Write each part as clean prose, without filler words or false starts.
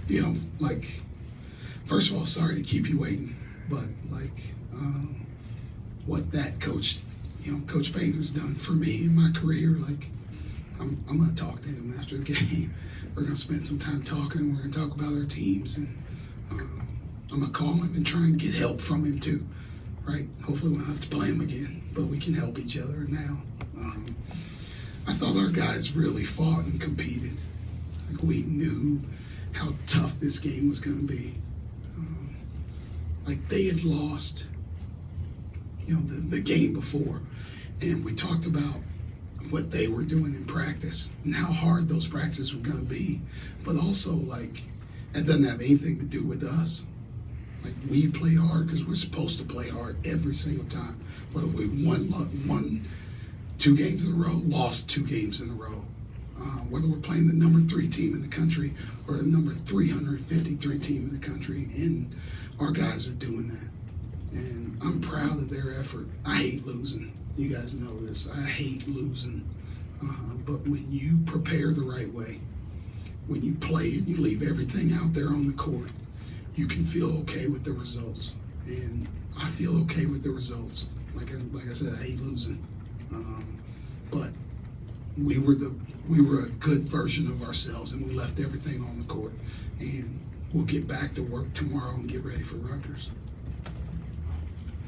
You know, like, first of all, sorry to keep you waiting, but like what that coach, Coach Painter's done for me in my career, like I'm going to talk to him after the game. We're going to spend some time talking. We're going to talk about our teams, and I'm going to call him and try and get help from him too, right? Hopefully we won't have to play him again, but we can help each other now. I thought our guys really fought and competed. Like, we knew how tough this game was going to be. Like, they had lost, the game before, and we talked about what they were doing in practice and how hard those practices were going to be. But also, like, that doesn't have anything to do with us. Like, we play hard because we're supposed to play hard every single time. Whether we won 2 games in a row, lost 2 games in a row. Whether we're playing the number 3 team in the country or the number 353 team in the country, and our guys are doing that. And I'm proud of their effort. I hate losing. You guys know this. I hate losing. But when you prepare the right way, when you play and you leave everything out there on the court, you can feel okay with the results. And I feel okay with the results. Like I said, I hate losing. But we were a good version of ourselves, and we left everything on the court. And we'll get back to work tomorrow and get ready for Rutgers.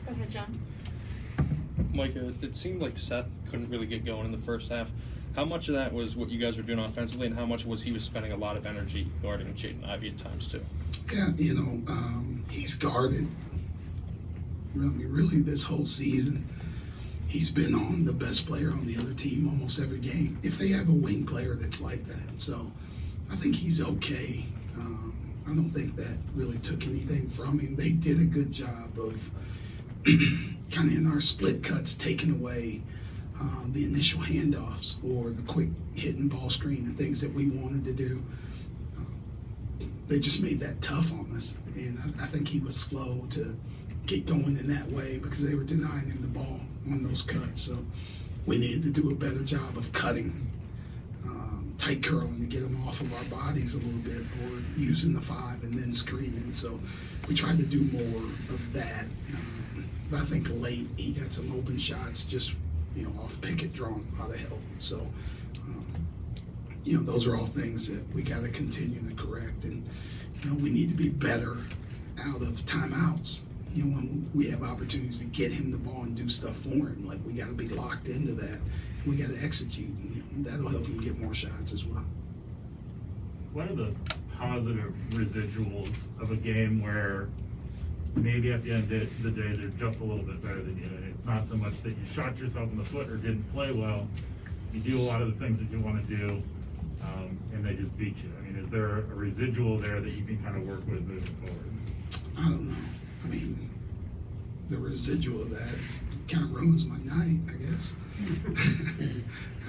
Go ahead, John. Micah, it seemed like Seth couldn't really get going in the first half. How much of that was what you guys were doing offensively, and how much was he was spending a lot of energy guarding Jaden Ivey at times too? Yeah, he's guarded. I mean, really, this whole season, he's been on the best player on the other team almost every game, if they have a wing player that's like that. So I think he's okay. I don't think that really took anything from him. They did a good job of kind of in our split cuts taking away the initial handoffs or the quick hitting ball screen and things that we wanted to do. They just made that tough on us. And I think he was slow to get going in that way because they were denying him the ball on those cuts. So we needed to do a better job of cutting, tight curling to get him off of our bodies a little bit, or using the 5 and then screening. So we tried to do more of that. But I think late he got some open shots just, off picket drawing a lot of help. So, those are all things that we got to continue to correct. And, we need to be better out of timeouts. When we have opportunities to get him the ball and do stuff for him, like, we got to be locked into that. We got to execute. That'll help him get more shots as well. What are the positive residuals of a game where maybe at the end of the day they're just a little bit better than you? It's not so much that you shot yourself in the foot or didn't play well. You do a lot of the things that you want to do, and they just beat you. I mean, is there a residual there that you can kind of work with moving forward? I don't know. I mean, the residual of that kind of ruins my night, I guess.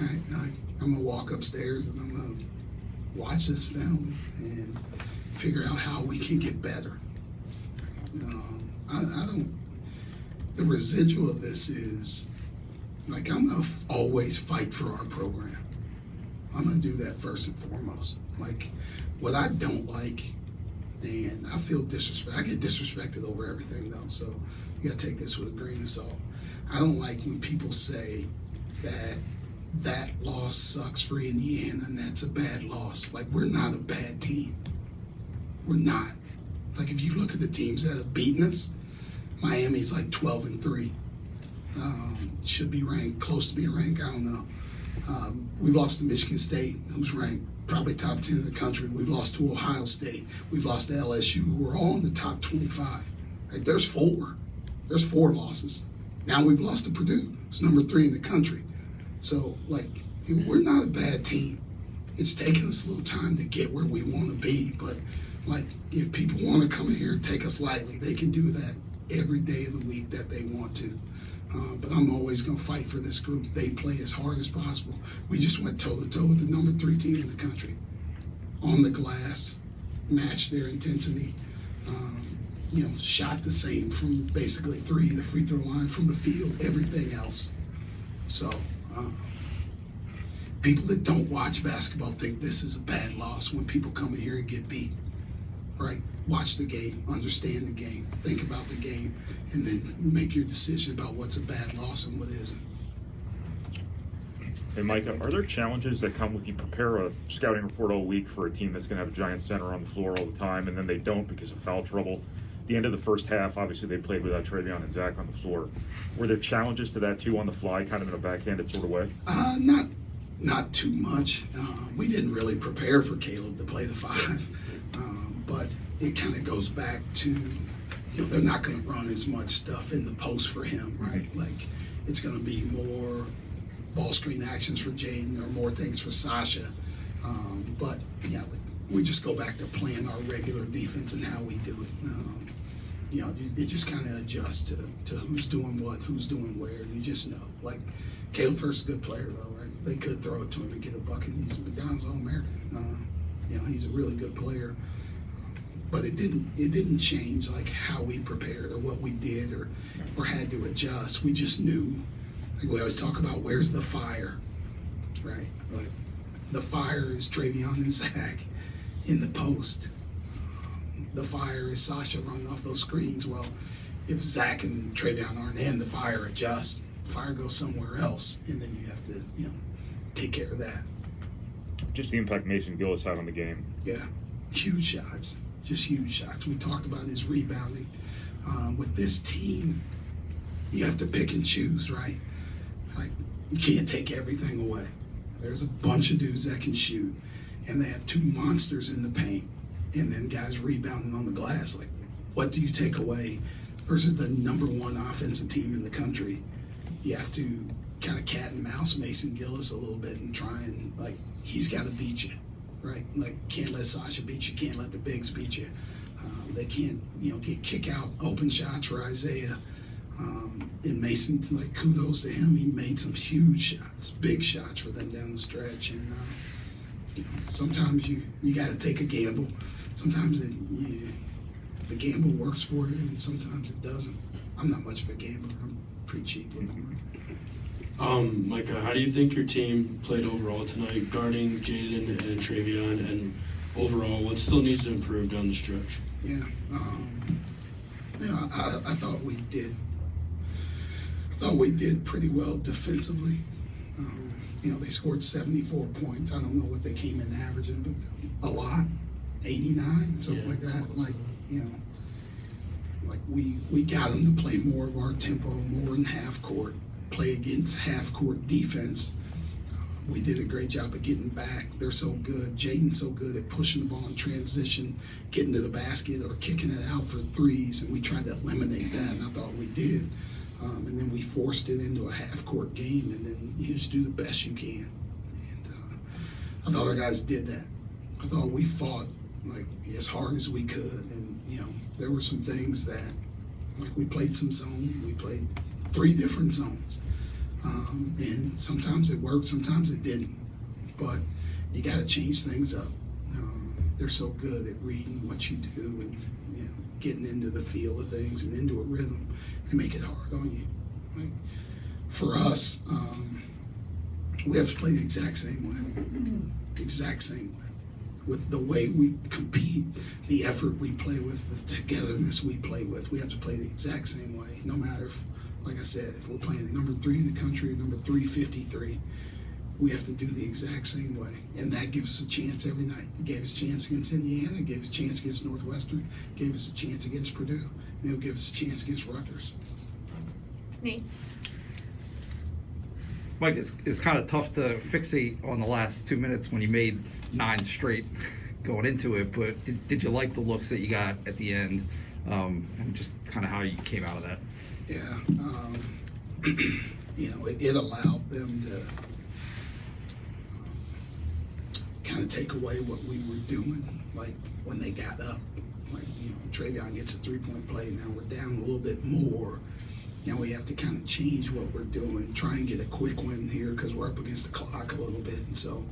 I'm going to walk upstairs and I'm going to watch this film and figure out how we can get better. The residual of this is, like, I'm going to always fight for our program. I'm going to do that first and foremost. Like, what I don't like, and I feel disrespect. I get disrespected over everything, though, so you got to take this with a grain of salt. I don't like when people say that loss sucks for Indiana and that's a bad loss. Like, we're not a bad team. We're not. Like, if you look at the teams that have beaten us, Miami's like 12-3. Should be ranked, close to being ranked, I don't know. We've lost to Michigan State, who's ranked probably top 10 in the country. We've lost to Ohio State. We've lost to LSU, who are all in the top 25. Right? There's 4. There's 4 losses. Now we've lost to Purdue, who's number 3 in the country. So, like, we're not a bad team. It's taken us a little time to get where we want to be, but, like, if people want to come in here and take us lightly, they can do that every day of the week that they want to. But I'm always going to fight for this group. They play as hard as possible. We just went toe-to-toe with the number 3 team in the country. On the glass, matched their intensity, shot the same from basically 3, the free throw line, from the field, everything else. So people that don't watch basketball think this is a bad loss when people come in here and get beat, right? Watch the game, understand the game, think about the game, and then make your decision about what's a bad loss and what isn't. Hey, Micah, are there challenges that come with you prepare a scouting report all week for a team that's going to have a giant center on the floor all the time, and then they don't because of foul trouble? The end of the first half, obviously they played without Travion and Zach on the floor. Were there challenges to that too on the fly, kind of in a backhanded sort of way? Not too much. We didn't really prepare for Caleb to play the 5, but it kind of goes back to, they're not going to run as much stuff in the post for him, right? Like, it's going to be more ball screen actions for Jaden or more things for Sasha. But yeah, we just go back to playing our regular defense and how we do it. You just kind of adjust to who's doing what, who's doing where. You just know. Like, Caleb First is a good player, though, right? They could throw it to him and get a bucket. He's a McDonald's All-American. He's a really good player. But it didn't change, like, how we prepared or what we did or had to adjust. We just knew, like we always talk about, where's the fire, right? Like, the fire is Travion and Zach in the post. The fire is Sasha running off those screens. Well, if Zach and Travion aren't in, the fire adjusts. The fire goes somewhere else, and then you have to, take care of that. Just the impact Mason Gill has had on the game. Yeah, huge shots, just huge shots. We talked about his rebounding. With this team, you have to pick and choose, right? Like, you can't take everything away. There's a bunch of dudes that can shoot, and they have 2 monsters in the paint, and then guys rebounding on the glass. Like, what do you take away versus the number 1 offensive team in the country? You have to kind of cat and mouse Mason Gillis a little bit and try and, like, he's got to beat you, right? Like, can't let Sasha beat you, can't let the bigs beat you. They can't, get kick out open shots for Isaiah. And Mason, like, kudos to him. He made some huge shots, big shots for them down the stretch. And, sometimes you got to take a gamble. Sometimes the gamble works for you, and sometimes it doesn't. I'm not much of a gambler. I'm pretty cheap with my money. Micah, how do you think your team played overall tonight, guarding Jaden and Travion, and overall, what still needs to improve down the stretch? Yeah, I thought we did. I thought we did pretty well defensively. They scored 74 points. I don't know what they came in averaging, but a lot, 89, something like that. Like, like we got them to play more of our tempo, more in half court, play against half court defense. We did a great job of getting back. They're so good. Jaden's so good at pushing the ball in transition, getting to the basket or kicking it out for threes, and we tried to eliminate that, and I thought we did. And then we forced it into a half-court game, and then you just do the best you can. And I thought our guys did that. I thought we fought, like, as hard as we could, and, there were some things that, like, we played some zone. We played 3 different zones. And sometimes it worked, sometimes it didn't. But you got to change things up. They're so good at reading what you do and getting into the feel of things and into a rhythm and make it hard on you. Like, for us, we have to play the exact same way. Exact same way. With the way we compete, the effort we play with, the togetherness we play with, we have to play the exact same way. No matter if, like I said, if we're playing number 3 in the country or number 353, we have to do the exact same way. And that gives us a chance every night. It gave us a chance against Indiana, it gave us a chance against Northwestern, it gave us a chance against Purdue, and it'll give us a chance against Rutgers. Nate? Mike, it's kind of tough to fixate on the last 2 minutes when you made 9 straight going into it, but did you like the looks that you got at the end, and just kind of how you came out of that? Yeah, it allowed them to kind of take away what we were doing, like when they got up. Like, Travion gets a 3-point play, now we're down a little bit more. Now we have to kind of change what we're doing, try and get a quick win here because we're up against the clock a little bit. And so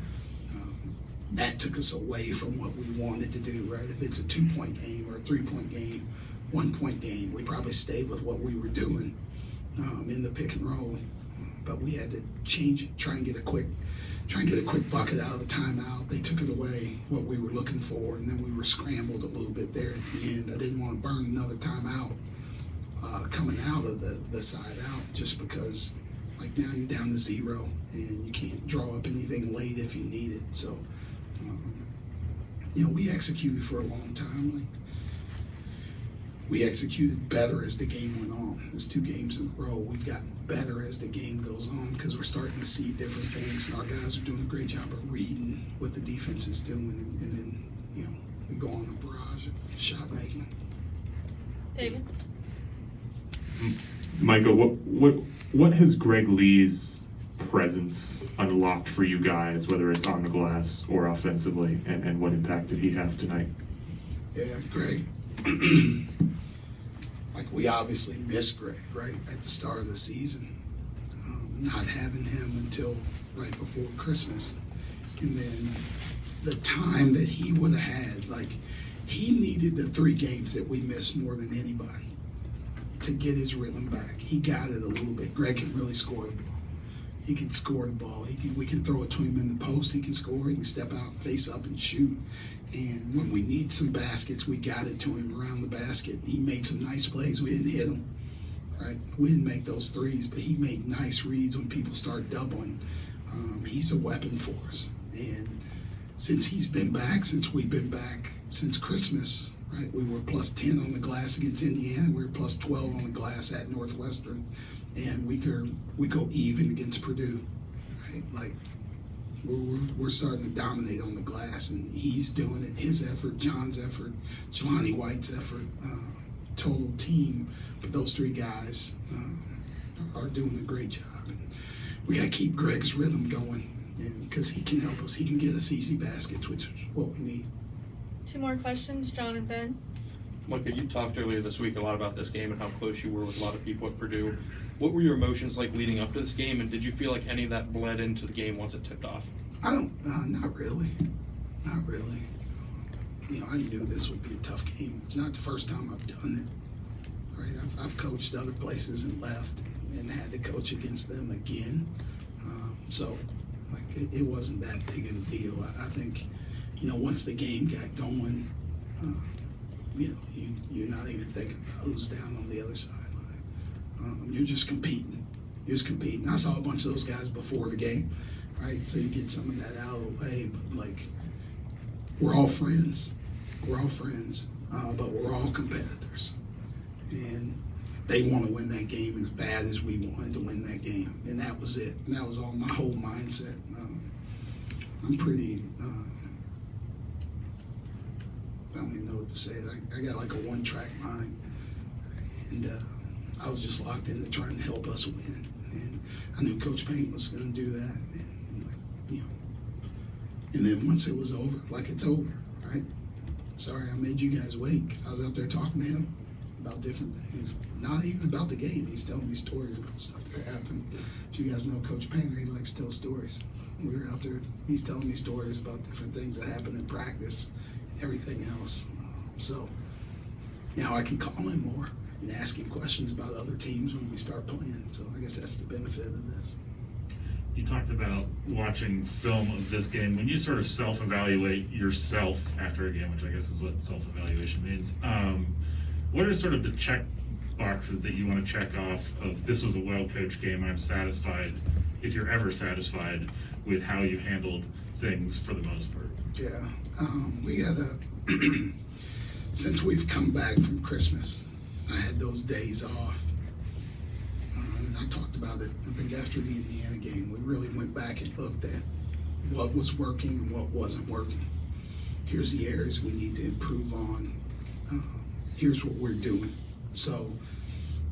that took us away from what we wanted to do, right? If it's a 2-point game or a 3-point game, 1-point game, we probably stayed with what we were doing in the pick and roll. But we had to change it, try and get a quick try and get a quick bucket out of the timeout. They took it away, what we were looking for, and then we were scrambled a little bit there at the end. I didn't want to burn another timeout coming out of the side out, just because like now you're down to 0 and you can't draw up anything late if you need it. So, we executed for a long time. Like, we executed better as the game went on. There's 2 games in a row. We've gotten better as the game goes on because we're starting to see different things, and our guys are doing a great job of reading what the defense is doing, and then we go on a barrage of shot making. David? Micah, what has Greg Lee's presence unlocked for you guys, whether it's on the glass or offensively, and what impact did he have tonight? Yeah, Greg. Like, we obviously missed Greg, right, at the start of the season. Not having him until right before Christmas. And then the time that he would have had, like, he needed the 3 games that we missed more than anybody to get his rhythm back. He got it a little bit. Greg can really score the ball. He can score the ball. We can throw it to him in the post. He can score. He can step out, face up, and shoot. And when we need some baskets, we got it to him around the basket. He made some nice plays. We didn't hit him, right? We didn't make those threes, but he made nice reads when people start doubling. He's a weapon for us. And since he's been back, since we've been back since Christmas, right? We were plus 10 on the glass against Indiana. We were plus 12 on the glass at Northwestern. And we go even against Purdue, right? Like, we're starting to dominate on the glass, and he's doing it. His effort, John's effort, Jelani White's effort, total team. But those 3 guys are doing a great job. And we got to keep Greg's rhythm going, and because he can help us. He can get us easy baskets, which is what we need. 2 more questions, John and Ben. Micah, you talked earlier this week a lot about this game and how close you were with a lot of people at Purdue. What were your emotions like leading up to this game, and did you feel like any of that bled into the game once it tipped off? I don't, not really. Not really. I knew this would be a tough game. It's not the first time I've done it, right? I've coached other places and left and had to coach against them again. So, like, it wasn't that big of a deal. I think, once the game got going, you're not even thinking about who's down on the other sideline. You're just competing. I saw a bunch of those guys before the game, right? So you get some of that out of the way. But, like, we're all friends. But we're all competitors. And they want to win that game as bad as we wanted to win that game. And that was it. And that was all my whole mindset. I'm pretty... I don't even know what to say. I got like a one-track mind, and I was just locked into trying to help us win. And I knew Coach Penn was going to do that, and and then once it was over, like, it's over, right? Sorry, I made you guys wait, because I was out there talking to him about different things. Not even about the game. He's telling me stories about stuff that happened. If you guys know Coach Penn, he likes to tell stories. We were out there. He's telling me stories about different things that happened in practice. Everything else. So now I can call him more and ask him questions about other teams when we start playing. So I guess that's the benefit of this. You talked about watching film of this game. When you sort of self-evaluate yourself after a game, which I guess is what self-evaluation means, what are sort of the check boxes that you want to check off of this was a well-coached game, I'm satisfied, if you're ever satisfied with how you handled things for the most part? Yeah, we had since we've come back from Christmas, I had those days off. And I talked about it, I think, after the Indiana game. We really went back and looked at what was working and what wasn't working. Here's the areas we need to improve on. Here's what we're doing. So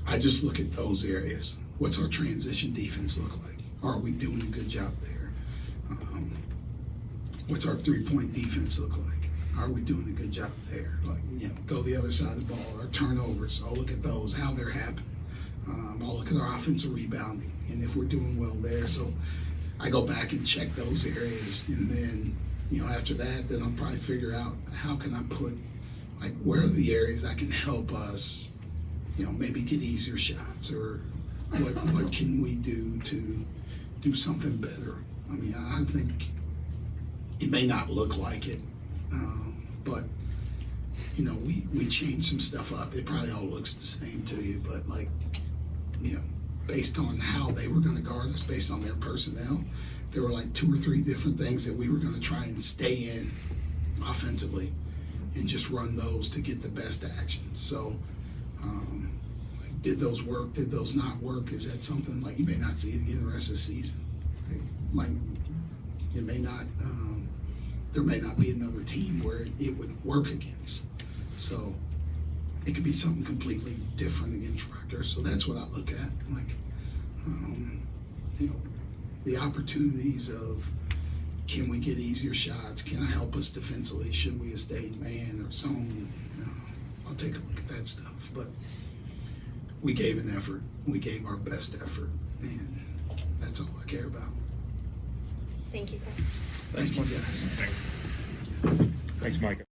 I just look at those areas. What's our transition defense look like? Are we doing a good job there? What's our three-point defense look like? Are we doing a good job there? Like, go the other side of the ball. Our turnovers, I'll look at those, how they're happening. I'll look at our offensive rebounding, and if we're doing well there. So I go back and check those areas, and then, after that, then I'll probably figure out how can I put, like, where are the areas I can help us, maybe get easier shots, or what can we do to do something better I mean, I think it may not look like it, but you know, we changed some stuff up. It probably all looks the same to you, but like, you know, based on how they were going to guard us, based on their personnel, there were like 2 or 3 different things that we were going to try and stay in offensively and just run those to get the best action. So, like, did those work? Did those not work? Is that something like you may not see it again the rest of the season? Right? It may not. There may not be another team where it would work against. So it could be something completely different against Rutgers. So that's what I look at. Like, you know, the opportunities of, can we get easier shots? Can I help us defensively? Should we have stayed man or zone? I'll take a look at that stuff. But we gave an effort. We gave our best effort. And that's all I care about. Thank you, Coach. Thank you, guys. Thanks, Micah.